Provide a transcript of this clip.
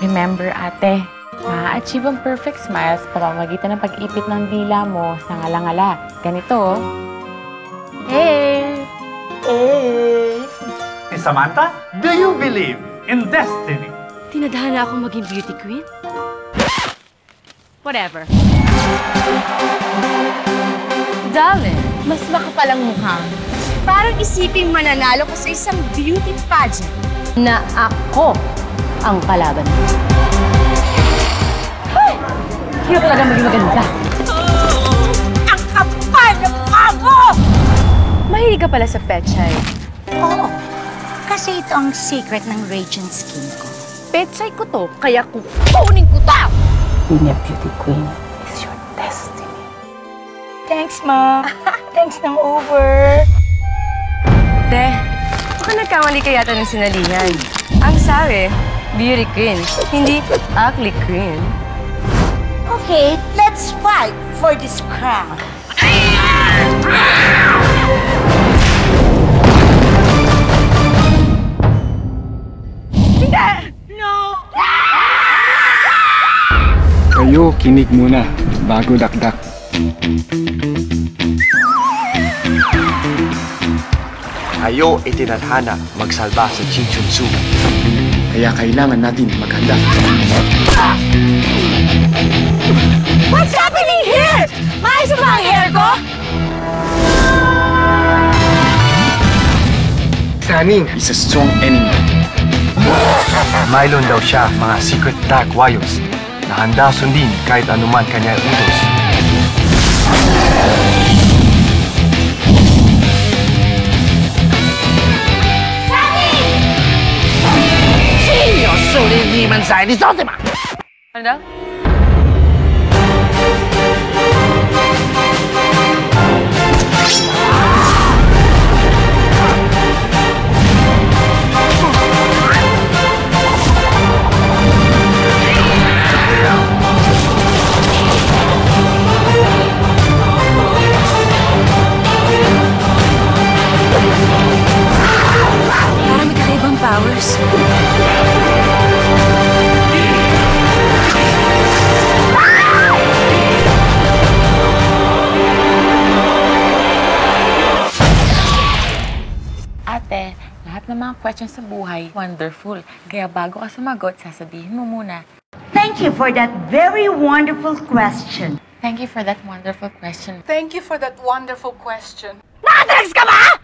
Remember, ate, ma-achieve ang perfect smile sa pamamagitan ng pag-ipit ng dila mo sa ngalangala. Ganito, oh. Hey! Hey! Samantha, do you believe in destiny? Tinadhana akong maging beauty queen? Whatever. Darling, mas makapal ang mukha. Parang isiping mananalo ko sa isang beauty pageant. Na ako ang kalaban mo. Ay! Sino talaga maging maganda? Ang kapal na mukha mo! Mahilig ka pala sa pechay. Oo, kasi ito ang secret ng radiant skin ko. Pechay ko to, kaya kukunin ko to! Being a beauty queen is your destiny. Thanks, Ma. Thanks ng over. Te, baka nagkamali ka yata ng sinalihan. Ang sabi, beauty queen, hindi ugly queen. Okay, let's fight for this crown. Kayo, kinig muna bago dakdak. Kayo itinadhana magsalba sa Ching Chun Tzu. Kaya kailangan natin maghanda. What's happening here? Maayos ba ang hair ko? Saning is a strong enemy. Mayroon daw siya mga secret dark warriors na handa sundin kahit anuman kanyang utos. Ano daw? Parang may kakaibang powers. Ate, lahat ng mga questions sa buhay, wonderful. Kaya bago ka sumagot, sasabihin mo muna. Thank you for that very wonderful question. Thank you for that wonderful question. Thank you for that wonderful question. Nakadrugs ka ba?